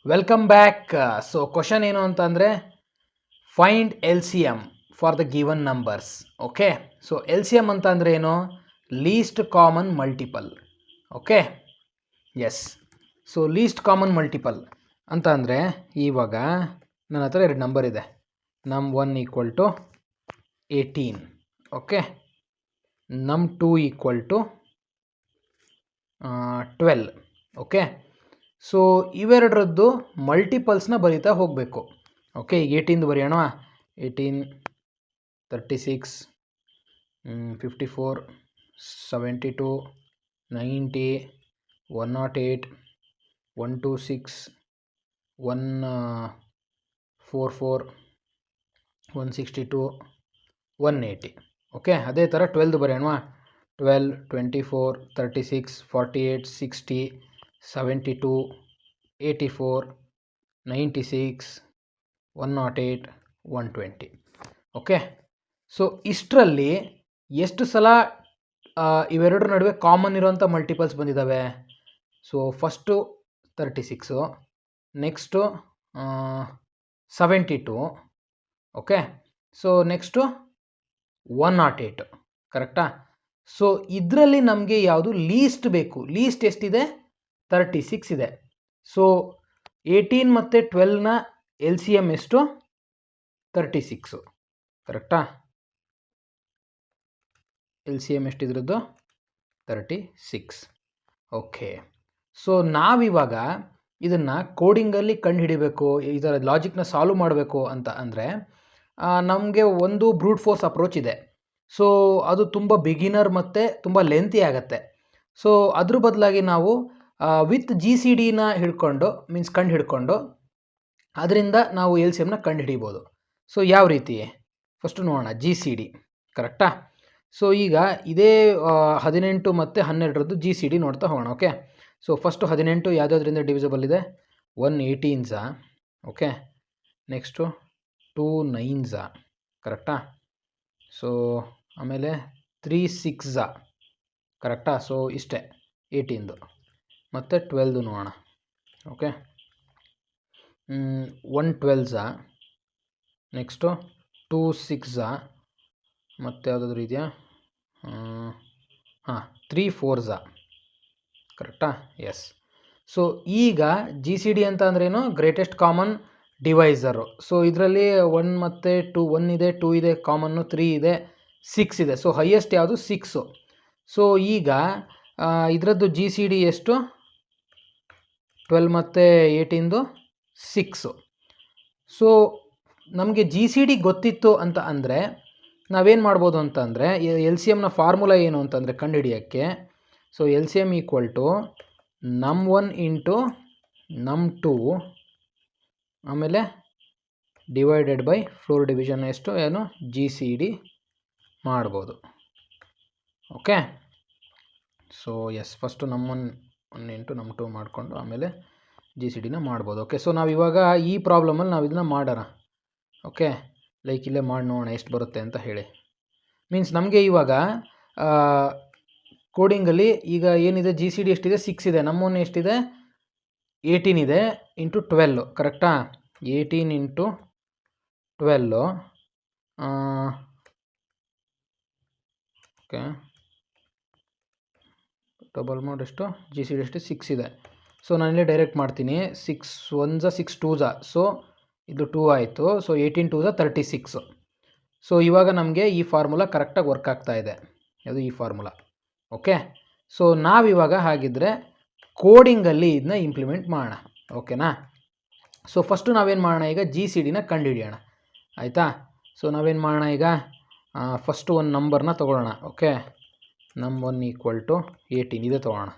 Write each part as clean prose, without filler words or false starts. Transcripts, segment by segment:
Welcome back. So question ಏನು ಅಂತಂದರೆ find L C M for the given numbers. Okay, so L C M ಅಂತ ಅಂದರೆ ಏನು? Least common multiple. Okay, yes. So least common multiple ಅಂತ ಅಂದರೆ ಇವಾಗ ನನ್ನ ಹತ್ರ ಎರಡು ನಂಬರ್ ಇದೆ. ನಮ್ 1 ಈಕ್ವಲ್ ಟು 18, ಓಕೆ, ನಮ್ 2 ಈಕ್ವಲ್ ಟು 12. ಓಕೆ, ಸೊ ಇವೆರಡರದ್ದು ಮಲ್ಟಿಪಲ್ಸ್ನ ಬರೀತಾ ಹೋಗಬೇಕು. ಓಕೆ, ಈಗ 18 ಬರೆಯೋಣ. 18, 36, 54, 72, 90, 108, 126, 144, 162, 180. ಓಕೆ, ಅದೇ ಥರ 12 ಬರೆಯೋಣ. 12, 24, 36, 48, 60, 72, 84, 96, 108, 120. ಓಕೆ, ಸೊ ಇಷ್ಟರಲ್ಲಿ ಎಷ್ಟು ಸಲ ಇವೆರಡರ ನಡುವೆ ಕಾಮನ್ ಇರೋಂಥ ಮಲ್ಟಿಪಲ್ಸ್ ಬಂದಿದ್ದಾವೆ? So first 36, next 72, okay, so next 108, ಕರೆಕ್ಟಾ? ಸೊ ಇದರಲ್ಲಿ ನಮಗೆ ಯಾವುದು ಲೀಸ್ಟ್ ಬೇಕು? ಲೀಸ್ಟ್ ಎಷ್ಟಿದೆ? 36 ಇದೆ. ಸೊ 18 ಮತ್ತು 12ನ ಎಲ್ ಸಿ ಎಮ್ ಎಷ್ಟು? 36, ಕರೆಕ್ಟಾ? ಎಲ್ ಸಿ ಎಮ್ ಎಷ್ಟಿದ್ರದ್ದು? 36. ಓಕೆ, ಸೊ ನಾವಿವಾಗ ಇದನ್ನು ಕೋಡಿಂಗಲ್ಲಿ ಕಂಡುಹಿಡಿಬೇಕು, ಇದರ ಲಾಜಿಕ್ನ ಸಾಲ್ವ್ ಮಾಡಬೇಕು ಅಂತ ಅಂದರೆ ನಮಗೆ ಒಂದು ಬ್ರೂಟ್ ಫೋರ್ಸ್ ಅಪ್ರೋಚ್ ಇದೆ. ಸೊ ಅದು ತುಂಬ ಬಿಗಿನರ್ ಮತ್ತು ತುಂಬ ಲೆಂತಿ ಆಗುತ್ತೆ. ಸೊ ಅದ್ರ ಬದಲಾಗಿ ನಾವು ವಿತ್ ಜಿ ಸಿ ಡಿನ ಕಂಡು ಹಿಡ್ಕೊಂಡು ಅದರಿಂದ ನಾವು ಎಲ್ ಸಿ ಎಮ್ನ ಕಂಡು ಹಿಡಿಬೋದು. ಸೊ ಯಾವ ರೀತಿ? ಫಸ್ಟು ನೋಡೋಣ. ಜಿ ಸಿ ಡಿ, ಕರೆಕ್ಟಾ? ಸೊ ಈಗ ಇದೇ 18 ಮತ್ತು 12ರದ್ದು ಜಿ ಸಿ ಡಿ ನೋಡ್ತಾ ಹೋಗೋಣ. ಓಕೆ, ಸೊ ಫಸ್ಟು 18 ಯಾವುದ್ಯಾವುದರಿಂದ ಡಿವಿಸಿಬಲ್ ಇದೆ? 118 ಓಕೆ, ನೆಕ್ಸ್ಟು 2 9s, ಕರೆಕ್ಟಾ? ಸೊ ಆಮೇಲೆ 3 6s, ಕರೆಕ್ಟಾ? ಸೊ ಇಷ್ಟೇ 18 ಮತ್ತು 12 ನೋಡೋಣ. ಓಕೆ, 1 12s, ನೆಕ್ಸ್ಟು 2 6s, ಮತ್ತು ಯಾವುದಾದ್ರೂ ಇದೆಯಾ? 3 4s, ಕರೆಕ್ಟಾ? ಎಸ್. ಸೊ ಈಗ ಜಿ ಸಿ ಡಿ ಅಂತ ಅಂದ್ರೇನು? Greatest common ಡಿವೈಸರು. ಸೊ ಇದರಲ್ಲಿ 1 ಮತ್ತು 2, 1 ಇದೆ, 2 ಇದೆ ಕಾಮನ್ನು, 3 ಇದೆ, 6 ಇದೆ. ಸೊ ಹೈಯೆಸ್ಟ್ ಯಾವುದು? 6. ಸೊ ಈಗ ಇದರದ್ದು ಜಿ ಸಿ ಡಿ ಎಷ್ಟು? 12 ಮತ್ತು 18ದು 6. ಸೊ ನಮಗೆ ಜಿ ಸಿ ಡಿ ಗೊತ್ತಿತ್ತು ಅಂತ ಅಂದರೆ ನಾವೇನು ಮಾಡ್ಬೋದು ಅಂತ ಅಂದರೆ ಎಲ್ ಸಿ ಎಮ್ನ ಫಾರ್ಮುಲಾ ಏನು ಅಂತಂದರೆ ಕಂಡುಹಿಡಿಯೋಕ್ಕೆ, so L C M equal to ನಮ್ 1 ಇಂಟು ನಮ್ 2 ಆಮೇಲೆ ಡಿವೈಡೆಡ್ ಬೈ ಫ್ಲೋರ್ ಡಿವಿಷನ್ ಎಷ್ಟು ಏನು ಜಿ ಸಿ ಡಿ ಮಾಡ್ಬೋದು. ಓಕೆ, ಸೊ ಎಸ್, ಫಸ್ಟು ನಮ್ 1 ಇಂಟು ನಮ್ 2 ಮಾಡಿಕೊಂಡು ಆಮೇಲೆ ಜಿ ಸಿ ಡಿನ ಮಾಡ್ಬೋದು. ಓಕೆ, ಸೊ ನಾವಿವಾಗ ಈ ಪ್ರಾಬ್ಲಮಲ್ಲಿ ನಾವು ಇದನ್ನ ಮಾಡೋಣ. ಓಕೆ, ಲೈಕ್ ಇಲ್ಲೇ ಮಾಡಿ ನೋಡೋಣ ಎಷ್ಟು ಬರುತ್ತೆ ಅಂತ ಹೇಳಿ. ಮೀನ್ಸ್ ನಮಗೆ ಇವಾಗ ಕೋಡಿಂಗಲ್ಲಿ ಈಗ ಏನಿದೆ, ಜಿ ಸಿ ಡಿ ಎಷ್ಟಿದೆ? 6 ಇದೆ. ನಮ್ಮೊಂದು ಎಷ್ಟಿದೆ? 18 ಇದೆ ಇಂಟು 12, ಕರೆಕ್ಟಾ? 18 ಇಂಟು 12, ಓಕೆ, ಡಬಲ್ ಮಾಡಿ ಎಷ್ಟು? ಜಿ ಸಿ ಡಿ ಎಷ್ಟು? 6 ಇದೆ. ಸೊ ನಾನಿಲ್ಲೇ ಡೈರೆಕ್ಟ್ ಮಾಡ್ತೀನಿ. 6 1s 6 2s, ಸೊ ಇದು 2 ಆಯಿತು. So 18 2s 36. ಸೊ ಇವಾಗ ನಮಗೆ ಈ ಫಾರ್ಮುಲಾ ಕರೆಕ್ಟಾಗಿ ವರ್ಕ್ ಆಗ್ತಾ ಇದೆ. ಅದು ಈ ಫಾರ್ಮುಲಾ. ಓಕೆ, ಸೊ ನಾವಿವಾಗ ಹಾಗಿದ್ರೆ ಕೋಡಿಂಗಲ್ಲಿ ಇದನ್ನ ಇಂಪ್ಲಿಮೆಂಟ್ ಮಾಡೋಣ. ಓಕೆನಾ? ಸೊ ಫಸ್ಟು ನಾವೇನು ಮಾಡೋಣ, ಈಗ ಜಿ ಸಿ ಡಿನ ಕಂಡುಹಿಡಿಯೋಣ, ಆಯಿತಾ? ಸೊ ನಾವೇನು ಮಾಡೋಣ, ಈಗ ಫಸ್ಟು ಒಂದು ನಂಬರ್ನ ತೊಗೊಳ್ಳೋಣ. ಓಕೆ, ನಮ್ 1 ಈಕ್ವಲ್ ಟು 18 ಇದೆ ತೊಗೊಳ್ಳೋಣ.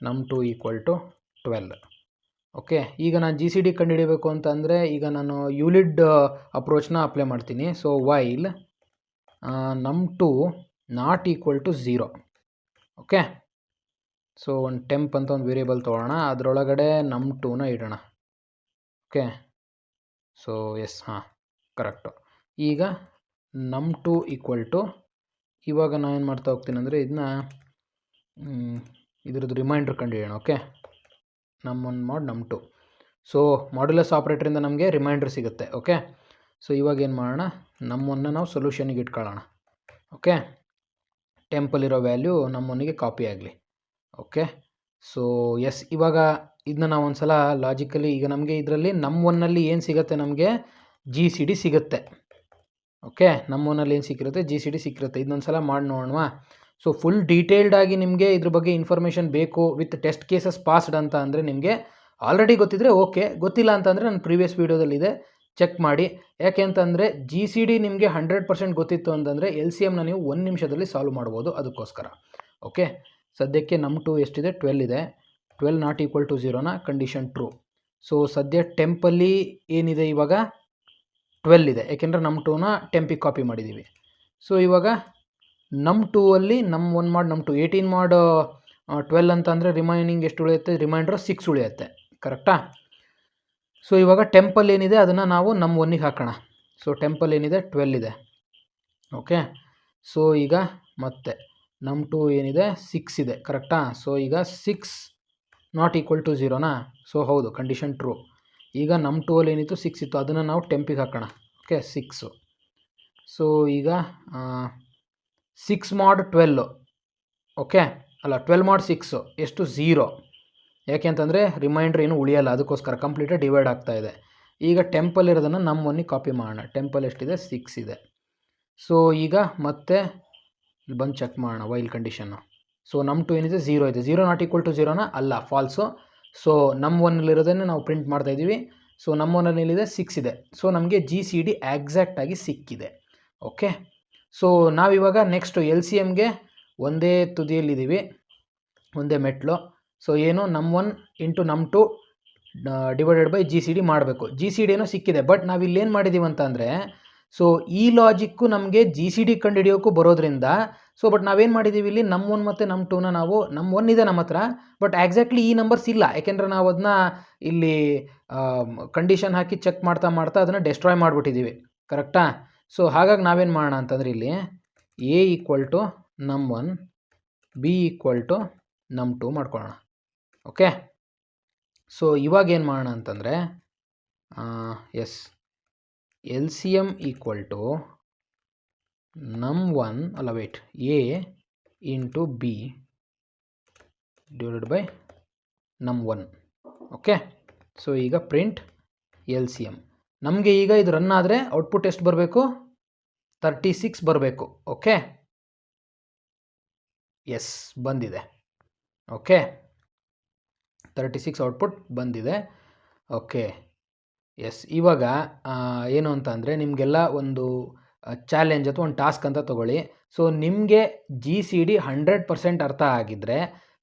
ನಮ್ 2 ಈಕ್ವಲ್ ಟು 12. ಓಕೆ, ಈಗ ನಾನು ಜಿ ಸಿ ಡಿ ಕಂಡುಹಿಡಿಯಬೇಕು ಅಂತಂದರೆ ಈಗ ನಾನು ಯೂಲಿಡ್ ಅಪ್ರೋಚ್ನ ಅಪ್ಲೈ ಮಾಡ್ತೀನಿ. So while num 2 not equal to 0. Okay, so ಒಂದು ಟೆಂಪ್ ಅಂತ ಒಂದು ವೇರಿಯೇಬಲ್ ತೊಗೊಳ್ಳೋಣ, ಅದರೊಳಗಡೆ ನಮ್ 2ನ ಇಡೋಣ. Okay, so yes, correct. ಈಗ ನಮ್ 2 ಈಕ್ವಲ್ ಟು, ಇವಾಗ ನಾನು ಏನು ಮಾಡ್ತಾ ಹೋಗ್ತೀನಿ ಅಂದರೆ ಇದನ್ನ ಇದ್ರದ್ದು ರಿಮೈಂಡ್ರ್ ಕಂಡುಹಿಡಿಯೋಣ. ಓಕೆ, ನಮ್ 1 mod ನಮ್ 2. ಸೊ ಮಾಡ್ಯುಲಸ್ ಆಪ್ರೇಟ್ರಿಂದ ನಮಗೆ ರಿಮೈಂಡರ್ ಸಿಗುತ್ತೆ. ಓಕೆ, ಸೊ ಇವಾಗ ಏನು ಮಾಡೋಣ, ನಮ್ಮನ್ನು ನಾವು ಸೊಲ್ಯೂಷನಿಗೆ ಇಟ್ಕೊಳ್ಳೋಣ. ಓಕೆ, ಟೆಂಪಲ್ಲಿರೋ ವ್ಯಾಲ್ಯೂ ನಮ್ಮೊಂದಿಗೆ ಕಾಪಿ ಆಗಲಿ. ಓಕೆ, ಸೊ ಎಸ್, ಇವಾಗ ಇದನ್ನ ನಾವು ಒಂದು ಸಲ ಲಾಜಿಕಲಿ ಈಗ ನಮಗೆ ಇದರಲ್ಲಿ ನಮ್ಮೊನ್ನಲ್ಲಿ ಏನು ಸಿಗುತ್ತೆ, ನಮಗೆ ಜಿ ಸಿ ಡಿ ಸಿಗುತ್ತೆ. ಓಕೆ, ನಮ್ಮೊನ್ನಲ್ಲಿ ಏನು ಸಿಕ್ಕಿರುತ್ತೆ, ಜಿ ಸಿ ಡಿ ಸಿಕ್ಕಿರುತ್ತೆ. ಇದನ್ನೊಂದು ಸಲ ಮಾಡಿ ನೋಡೋಣ. ಸೊ ಫುಲ್ ಡೀಟೇಲ್ಡಾಗಿ ನಿಮಗೆ ಇದ್ರ ಬಗ್ಗೆ ಇನ್ಫಾರ್ಮೇಷನ್ ಬೇಕು ವಿತ್ ಟೆಸ್ಟ್ ಕೇಸಸ್ ಪಾಸ್ಡ್ ಅಂತ ಅಂದರೆ ನಿಮಗೆ ಆಲ್ರೆಡಿ ಗೊತ್ತಿದ್ದರೆ ಓಕೆ, ಗೊತ್ತಿಲ್ಲ ಅಂತಂದರೆ ನನ್ನ ಪ್ರೀವಿಯಸ್ ವೀಡಿಯೋದಲ್ಲಿದೆ, ಚೆಕ್ ಮಾಡಿ. ಯಾಕೆ ಅಂತಂದರೆ ಜಿ ಸಿ ಡಿ ನಿಮಗೆ 100% ಗೊತ್ತಿತ್ತು ಅಂತಂದರೆ ಎಲ್ ಸಿ ಎಮ್ನ ನೀವು 1 ನಿಮಿಷದಲ್ಲಿ ಸಾಲ್ವ್ ಮಾಡ್ಬೋದು. ಅದಕ್ಕೋಸ್ಕರ ಓಕೆ, ಸದ್ಯಕ್ಕೆ ನಮ್ಮ 2 ಎಷ್ಟಿದೆ, 12 ಇದೆ. 12 ನಾಟ್ ಈಕ್ವಲ್ ಟು 0ನ ಕಂಡೀಷನ್ ಟ್ರೂ. ಸೊ ಸದ್ಯ ಟೆಂಪಲ್ಲಿ ಏನಿದೆ, ಇವಾಗ 12 ಇದೆ, ಯಾಕೆಂದರೆ ನಮ್ಮ 2ನ ಟೆಂಪಿಗೆ ಕಾಪಿ ಮಾಡಿದ್ದೀವಿ. ಸೊ ಇವಾಗ ನಮ್ಮ 2ಅಲ್ಲಿ ನಮ್ಮ 1 ಮಾಡಿ ನಮ್ಮ 2 18 ಮಾಡಿ 12 ಅಂತ ಅಂದರೆ ರಿಮೈನಿಂಗ್ ಎಷ್ಟು ಉಳಿಯುತ್ತೆ, ರಿಮೈಂಡರ್ 6 ಉಳಿಯುತ್ತೆ. ಕರೆಕ್ಟಾ? ಸೊ ಇವಾಗ ಟೆಂಪಲ್ ಏನಿದೆ ಅದನ್ನು ನಾವು ನಮ್ಮ 1ಗೆ ಹಾಕೋಣ. ಸೊ ಟೆಂಪಲ್ ಏನಿದೆ 12 ಇದೆ. ಓಕೆ, ಸೊ ಈಗ ಮತ್ತೆ ನಮ್ಮ 2 ಏನಿದೆ 6 ಇದೆ. ಕರೆಕ್ಟಾ? ಸೊ ಈಗ 6 ನಾಟ್ ಈಕ್ವಲ್ ಟು 0ನಾ? ಸೊ ಹೌದು, ಕಂಡೀಷನ್ ಟ್ರೂ. ಈಗ ನಮ್ಮ 2ಅಲ್ಲಿ ಏನಿತ್ತು 6 ಇತ್ತು, ಅದನ್ನು ನಾವು ಟೆಂಪಿಗೆ ಹಾಕೋಣ. ಓಕೆ, 6. ಸೊ ಈಗ 6 mod 12. ಓಕೆ, ಅಲ್ಲ 12 mod 6 ಎಷ್ಟು, 0. ಯಾಕೆ ಅಂತಂದರೆ ರಿಮೈಂಡ್ರ್ ಏನು ಉಳಿಯಲ್ಲ, ಅದಕ್ಕೋಸ್ಕರ ಕಂಪ್ಲೀಟಾಗಿ ಡಿವೈಡ್ ಆಗ್ತಾ ಇದೆ. ಈಗ ಟೆಂಪಲ್ ಇರೋದನ್ನು ನಮ್ಮ 1ಗೆ ಕಾಪಿ ಮಾಡೋಣ. ಟೆಂಪಲ್ ಎಷ್ಟಿದೆ, 6 ಇದೆ. ಸೊ ಈಗ ಮತ್ತೆ ಇಲ್ಲಿ ಬಂದು ಚೆಕ್ ಮಾಡೋಣ ವೈಲ್ ಕಂಡೀಷನ್ನು. ಸೊ ನಮ್ಮ 2 ಏನಿದೆ 0 ಇದೆ. 0 ನಾಟ್ ಈಕ್ವಲ್ ಟು 0ನಾ? ಅಲ್ಲ, ಫಾಲ್ಸು. ಸೊ ನಮ್ಮ 1ನಲ್ಲಿರೋದನ್ನೇ ನಾವು ಪ್ರಿಂಟ್ ಮಾಡ್ತಾಯಿದ್ದೀವಿ. ಸೊ ನಮ್ಮ 1ನಲ್ಲಿದೆ 6 ಇದೆ. ಸೊ ನಮಗೆ ಜಿ ಸಿ ಡಿ ಎಕ್ಸಾಕ್ಟಾಗಿ ಸಿಕ್ಕಿದೆ. ಓಕೆ, ಸೊ ನಾವಿವಾಗ ನೆಕ್ಸ್ಟು ಎಲ್ ಸಿ ಎಮ್ಗೆ ಒಂದೇ ತುದಿಯಲ್ಲಿದ್ದೀವಿ, ಒಂದೇ ಮೆಟ್ಲು. ಸೊ ಏನು, ನಮ್ಮ 1 ಇಂಟು ನಮ್ಮ 2 divided by G C D ಮಾಡಬೇಕು. ಜಿ ಸಿ ಡಿ ಏನೋ ಸಿಕ್ಕಿದೆ, ಬಟ್ ನಾವು ಇಲ್ಲೇನು ಮಾಡಿದ್ದೀವಿ ಅಂತ ಅಂದರೆ, ಸೊ ಈ ಲಾಜಿಕ್ಕು ನಮಗೆ ಜಿ ಸಿ ಡಿ ಕಂಡುಹಿಡಿಯೋಕ್ಕೂ ಬರೋದ್ರಿಂದ, ಸೊ ಬಟ್ ನಾವೇನು ಮಾಡಿದ್ದೀವಿ ಇಲ್ಲಿ, ನಮ್ಮ 1 ಮತ್ತು ನಮ್ಮ 2ನ ನಾವು, ನಮ್ಮ 1 ಇದೆ ನಮ್ಮ ಹತ್ರ, ಬಟ್ ಎಕ್ಸಾಕ್ಟ್ಲಿ ಈ ನಂಬರ್ಸ್ ಇಲ್ಲ, ಯಾಕೆಂದರೆ ನಾವು ಅದನ್ನ ಇಲ್ಲಿ ಕಂಡೀಷನ್ ಹಾಕಿ ಚೆಕ್ ಮಾಡ್ತಾ ಮಾಡ್ತಾ ಅದನ್ನು ಡೆಸ್ಟ್ರಾಯ್ ಮಾಡಿಬಿಟ್ಟಿದ್ದೀವಿ. ಕರೆಕ್ಟಾ? ಸೊ ಹಾಗಾಗಿ ನಾವೇನು ಮಾಡೋಣ ಅಂತಂದರೆ ಇಲ್ಲಿ ಎ ಈಕ್ವಲ್ ಟು ನಮ್ಮ 1, ಬಿ ಈಕ್ವಲ್ ಟು ನಮ್ಮ 2 ಮಾಡ್ಕೊಳ್ಳೋಣ. ಓಕೆ, ಸೊ ಇವಾಗ ಏನು ಮಾಡೋಣ ಅಂತಂದರೆ yes, L C M equal to ನಮ್ಮ 1 ಅಲ್ಲ wait a into b divided by ನಮ್ಮ 1. ಓಕೆ, ಸೊ ಈಗ ಪ್ರಿಂಟ್ ಎಲ್ ಸಿ ಎಮ್. ನಮಗೆ ಈಗ ಇದು ರನ್ ಆದರೆ ಔಟ್ಪುಟ್ ಎಷ್ಟು ಬರಬೇಕು, 36 ಬರಬೇಕು. ಓಕೆ, ಎಸ್ ಬಂದಿದೆ. ಓಕೆ, 36 ಔಟ್ಪುಟ್ ಬಂದಿದೆ. ಓಕೆ, ಎಸ್, ಇವಾಗ ಏನು ಅಂತ ಅಂದರೆ ನಿಮಗೆಲ್ಲ ಒಂದು ಚಾಲೆಂಜ್ ಅಥವಾ ಒಂದು ಟಾಸ್ಕ್ ಅಂತ ತೊಗೊಳ್ಳಿ. ಸೊ ನಿಮಗೆ ಜಿ ಸಿ ಡಿ 100% ಅರ್ಥ ಆಗಿದ್ದರೆ,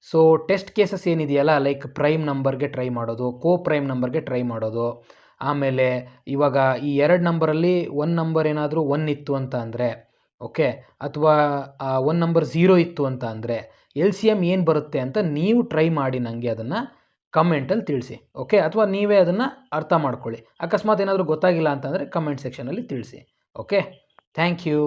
ಸೊ ಟೆಸ್ಟ್ ಕೇಸಸ್ ಏನಿದೆಯಲ್ಲ, ಲೈಕ್ ಪ್ರೈಮ್ ನಂಬರ್ಗೆ ಟ್ರೈ ಮಾಡೋದು, ಕೋ ಪ್ರೈಮ್ ನಂಬರ್ಗೆ ಟ್ರೈ ಮಾಡೋದು, ಆಮೇಲೆ ಇವಾಗ ಈ 2 ನಂಬರಲ್ಲಿ 1 ನಂಬರ್ ಏನಾದರೂ 1 ಇತ್ತು ಅಂತ ಅಂದರೆ, ಓಕೆ, ಅಥವಾ 1 ನಂಬರ್ 0 ಇತ್ತು ಅಂತ ಅಂದರೆ ಎಲ್ ಸಿ ಎಮ್ ಏನು ಬರುತ್ತೆ ಅಂತ ನೀವು ಟ್ರೈ ಮಾಡಿ ನನಗೆ ಅದನ್ನು ಕಮೆಂಟಲ್ಲಿ ತಿಳಿಸಿ. ಓಕೆ, ಅಥವಾ ನೀವೇ ಅದನ್ನು ಅರ್ಥ ಮಾಡ್ಕೊಳ್ಳಿ. ಅಕಸ್ಮಾತ್ ಏನಾದರೂ ಗೊತ್ತಾಗಿಲ್ಲ ಅಂತಂದರೆ ಕಮೆಂಟ್ ಸೆಕ್ಷನಲ್ಲಿ ತಿಳಿಸಿ. Okay, thank you.